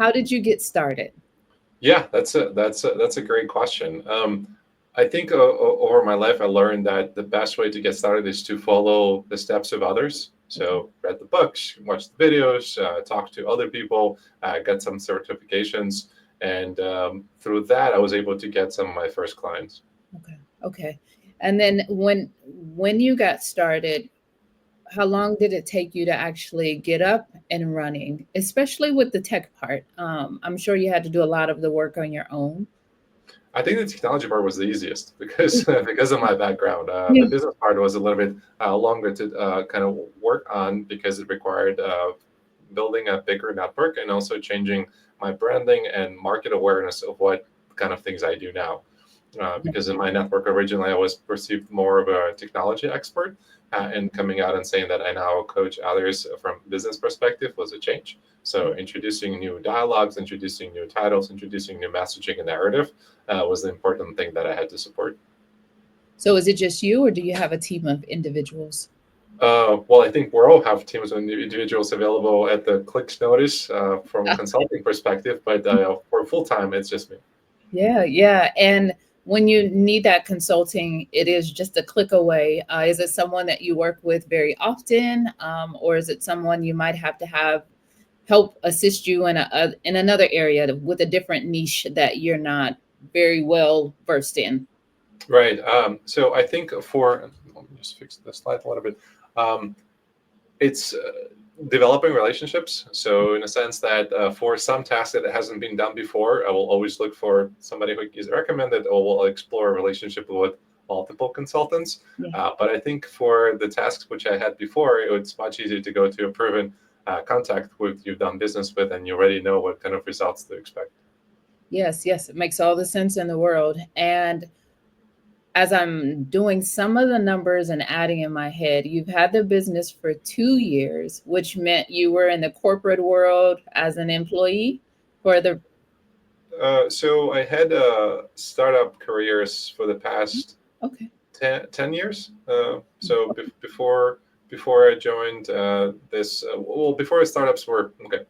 How did you get started? Yeah, that's a great question. I think over my life, I learned that the best way to get started is to follow the steps of others. Okay. So read the books, watch the videos, talk to other people, get some certifications, and through that, I was able to get some of my first clients. Okay. Okay. And then when you got started, how long did it take you to actually get up and running, especially with the tech part? I'm sure you had to do a lot of the work on your own. I think the technology part was the easiest because because of my background. The Yeah. business part was a little bit longer to kind of work on because it required building a bigger network and also changing my branding and market awareness of what kind of things I do now. Because in my network originally, I was perceived more of a technology expert, and coming out and saying that I now coach others from business perspective was a change. So introducing new dialogues, introducing new titles, introducing new messaging and narrative was the important thing that I had to support. So is it just you, or do you have a team of individuals? Well, I think we all have teams and individuals available at the clicks notice from a consulting perspective, but for full time, it's just me. Yeah, yeah. And when you need that consulting, it is just a click away. Is it someone that you work with very often, or is it someone you might have to have help assist you in another area with a different niche that you're not very well versed in? Right. So I think let me just fix the slide a little bit. Um, it's developing relationships. So in a sense that for some task that hasn't been done before, I will always look for somebody who is recommended, or will explore a relationship with multiple consultants. Yeah. But I think for the tasks which I had before, it's much easier to go to a proven contact with you've done business with, and you already know what kind of results to expect. Yes, yes, it makes all the sense in the world. And as I'm doing some of the numbers and adding in my head, you've had the business for 2 years, which meant you were in the corporate world as an employee for the. So I had startup careers for the past Okay. 10 years. So before I joined before startups were okay.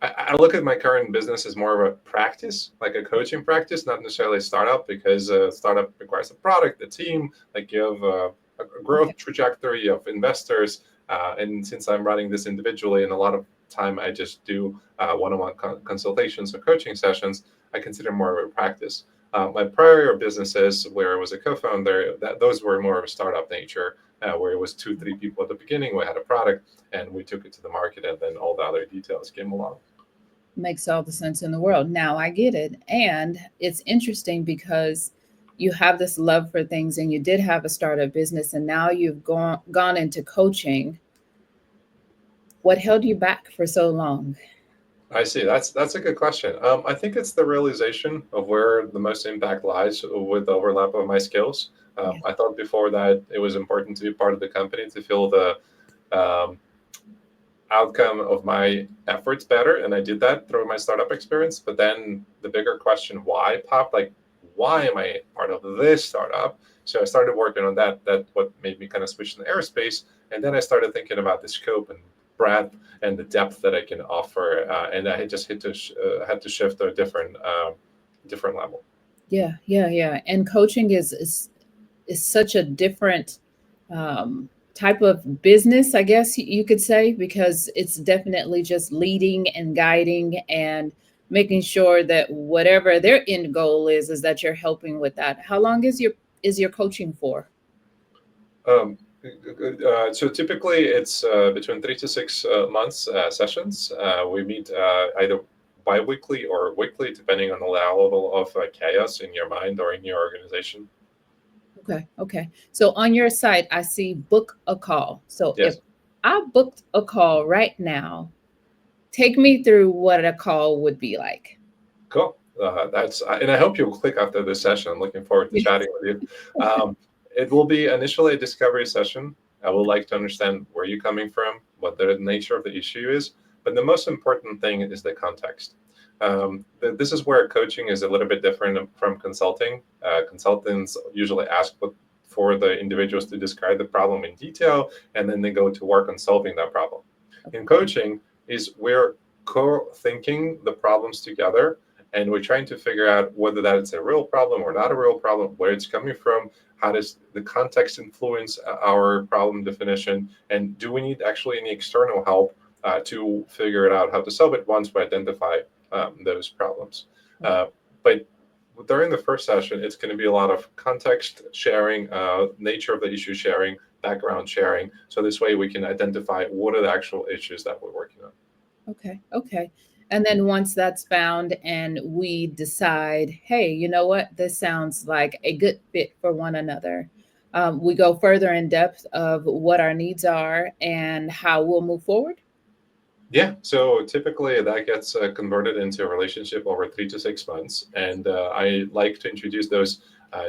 I look at my current business as more of a practice, like a coaching practice, not necessarily a startup, because a startup requires a product, a team, like you have a Okay. growth trajectory of investors. And since I'm running this individually, and a lot of time I just do one-on-one consultations or coaching sessions, I consider more of a practice. My prior businesses, where I was a co-founder, those were more of a startup nature, where it was two, three people at the beginning. We had a product, and we took it to the market, and then all the other details came along. Makes all the sense in the world. Now I get it. And it's interesting because you have this love for things and you did have a startup business and now you've gone into coaching. What held you back for so long? I see. That's a good question. I think it's the realization of where the most impact lies with the overlap of my skills. Yeah. I thought before that it was important to be part of the company to feel the um, outcome of my efforts better, and I did that through my startup experience. But then the bigger question, why, popped, like, why am I part of this startup? So I started working on that. That what made me kind of switch to airspace, and then I started thinking about the scope and breadth and the depth that I can offer, and I just had to shift to a different level. Yeah, yeah, yeah. And coaching is such a different um, type of business, I guess you could say, because it's definitely just leading and guiding and making sure that whatever their end goal is that you're helping with that. How long is your coaching for? Um, so typically it's between 3 to 6 months sessions. We meet either bi-weekly or weekly, depending on the level of chaos in your mind or in your organization. Okay, okay. So on your site, I see book a call. So if Yes, I booked a call right now, take me through what a call would be like. cool. And I hope you'll click after this session. I'm looking forward to chatting with you. It will be initially a discovery session. I would like to understand where you're coming from, what the nature of the issue is, but the most important thing is the context. This is where coaching is a little bit different from consulting. Consultants usually ask for the individuals to describe the problem in detail, and then they go to work on solving that problem. In coaching, is we're co-thinking the problems together, and we're trying to figure out whether that it's a real problem or not a real problem, where it's coming from, how does the context influence our problem definition, and do we need actually any external help to figure it out how to solve it once we identify those problems. But during the first session, it's going to be a lot of context sharing, nature of the issue sharing, background sharing. So this way we can identify what are the actual issues that we're working on. Okay. Okay. And then once that's found and we decide, hey, you know what, this sounds like a good fit for one another, we go further in depth of what our needs are and how we'll move forward. Yeah, so typically that gets converted into a relationship over 3 to 6 months. And I like to introduce those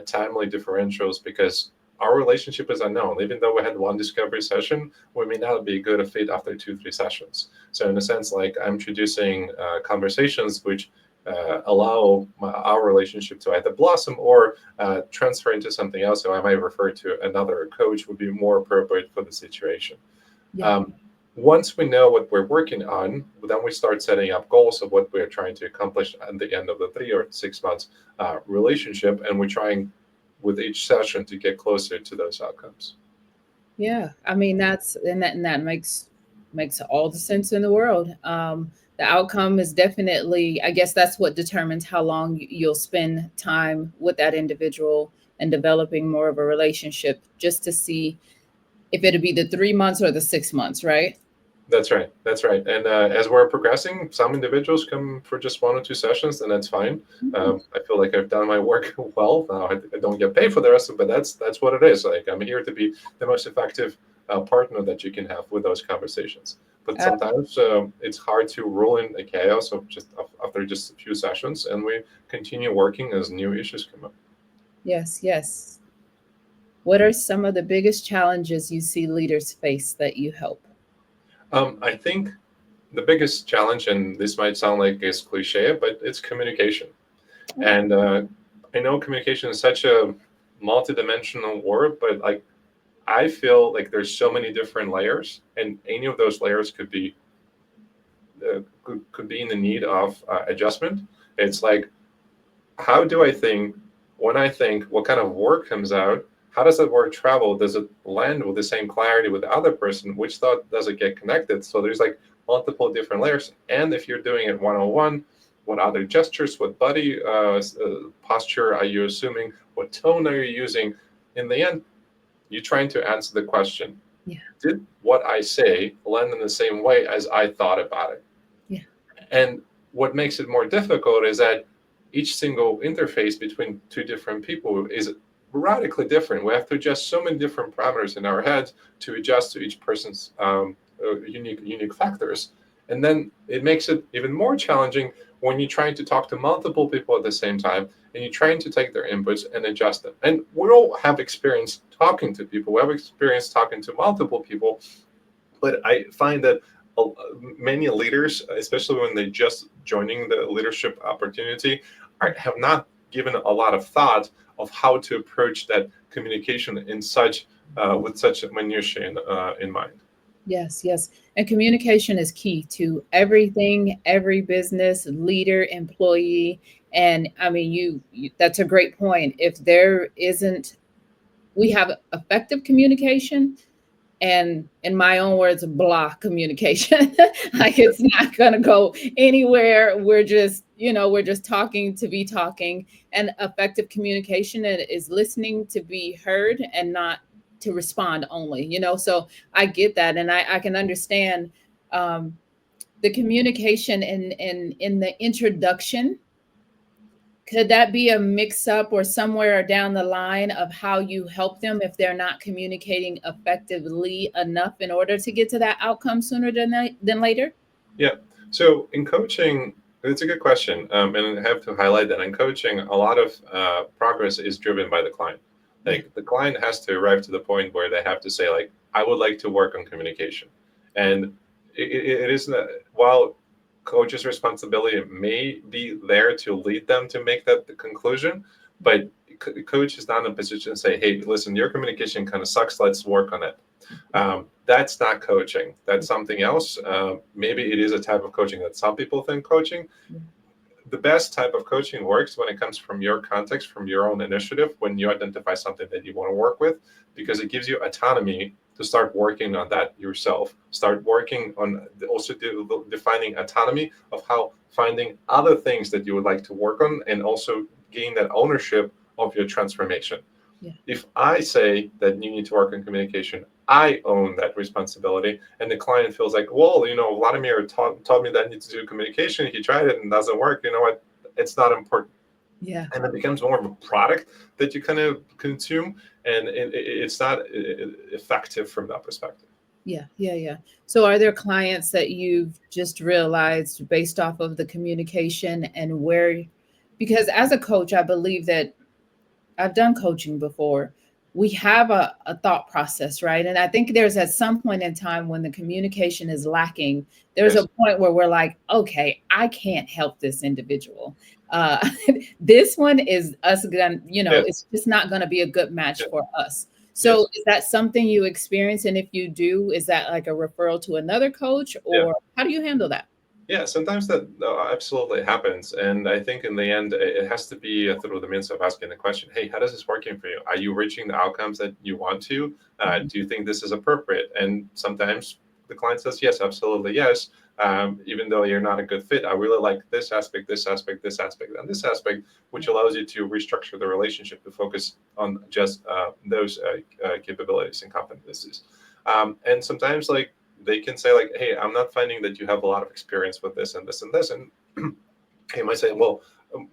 timely differentials because our relationship is unknown. Even though we had one discovery session, we may not be a good fit after 2, 3 sessions. So in a sense, like I'm introducing conversations which allow our relationship to either blossom or transfer into something else. So I might refer to another coach would be more appropriate for the situation. Yeah. Um, Once we know what we're working on, then we start setting up goals of what we're trying to accomplish at the end of the 3 or 6 months relationship, and we're trying with each session to get closer to those outcomes. Yeah, I mean that's and that makes all the sense in the world. The outcome is definitely, I guess that's what determines how long you'll spend time with that individual and developing more of a relationship, just to see if it'll be the 3 months or the 6 months, right? That's right. That's right. And as we're progressing, some individuals come for just 1 or 2 sessions, and that's fine. Mhm. I feel like I've done my work well. Now I don't get paid for the rest of it, but that's what it is. Like I'm here to be the most effective partner that you can have with those conversations. But Uh, sometimes it's hard to rule in the chaos of just after just a few sessions, and we continue working as new issues come up. yes, yes. What are some of the biggest challenges you see leaders face that you help? I think the biggest challenge, and this might sound like it's cliche, but it's communication. And I know communication is such a multidimensional word, but like I feel like there's so many different layers, and any of those layers could be in the need of adjustment. It's like, how do I think when I think? What kind of word comes out? How does that word travel? Does it land with the same clarity with the other person? Which thought does it get connected? So there's like multiple different layers. And if you're doing it one-on-one, what other gestures, what body posture are you assuming? What tone are you using? In the end, you're trying to answer the question, Yeah, did what I say land in the same way as I thought about it? yeah, And what makes it more difficult is that each single interface between two different people is radically different. We have to adjust so many different parameters in our heads to adjust to each person's unique factors. And then it makes it even more challenging when you're trying to talk to multiple people at the same time and you're trying to take their inputs and adjust them. And we all have experience talking to people. We have experience talking to multiple people, but I find that many leaders, especially when they just joining the leadership opportunity, have not given a lot of thought of how to approach that communication in such with such minutiae in mind. yes, yes. And communication is key to everything, every business, leader, employee. And I mean, that's a great point. If there isn't, we have effective communication, and in my own words, blah communication. Like it's not going to go anywhere. We're just talking to be talking. And effective communication is listening to be heard and not to respond only, so I get that, and I can understand um, the communication in the introduction. Could that be a mix up or somewhere down the line of how you help them if they're not communicating effectively enough in order to get to that outcome sooner than later? Yeah. So in coaching, it's a good question, and I have to highlight that in coaching, a lot of progress is driven by the client. Yeah. Like the client has to arrive to the point where they have to say, like, I would like to work on communication, and it is not, while coach's responsibility may be there to lead them to make that the conclusion, but coach is not in a position to say, hey, listen, your communication kind of sucks. Let's work on it. That's not coaching. That's something else. Maybe it is a type of coaching that some people think coaching. The best type of coaching works when it comes from your context, from your own initiative, when you identify something that you want to work with, because it gives you autonomy to start working on that yourself. Start working on also defining autonomy of how finding other things that you would like to work on, and also gain that ownership of your transformation. Yeah. If I say that you need to work on communication, I own that responsibility, and the client feels like, well, Vladimir taught me that I need to do communication. He tried it and it doesn't work. You know what? It's not important. Yeah. And it becomes more of a product that you kind of consume, and it's not effective from that perspective. Yeah. So are there clients that you've just realized based off of the communication and where, because as a coach, I believe that I've done coaching before. We have a thought process, right? And I think there's at some point in time when the communication is lacking, there's Yes. a point where we're like, okay, I can't help this individual. Uh, this one is us going, Yes. it's just not going to be a good match Yes. for us. So Yes. is that something you experience? And if you do, is that like a referral to another coach, Yeah. or how do you handle that? Yeah, sometimes that absolutely happens. And I think in the end, it has to be through the means of asking the question, hey, how does this working for you? Are you reaching the outcomes that you want to? Do you think this is appropriate? And sometimes the client says, yes, absolutely, yes. Even though you're not a good fit, I really like this aspect, this aspect, this aspect, and this aspect, which allows you to restructure the relationship to focus on just those capabilities and competencies. And sometimes, like, they can say, like, hey, I'm not finding that you have a lot of experience with this and this and this. And he might say, well,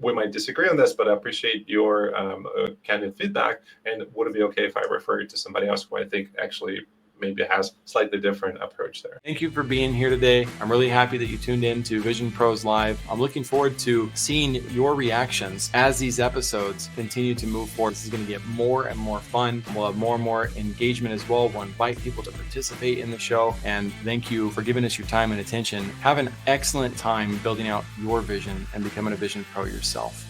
we might disagree on this, but I appreciate your candid feedback. And would it be okay if I refer you to somebody else who I think actually maybe has slightly different approach there? Thank you for being here today. I'm really happy that you tuned in to Vision Pros Live. I'm looking forward to seeing your reactions as these episodes continue to move forward. This is going to get more and more fun. We'll have more and more engagement as well. We'll invite people to participate in the show. And thank you for giving us your time and attention. Have an excellent time building out your vision and becoming a Vision Pro yourself.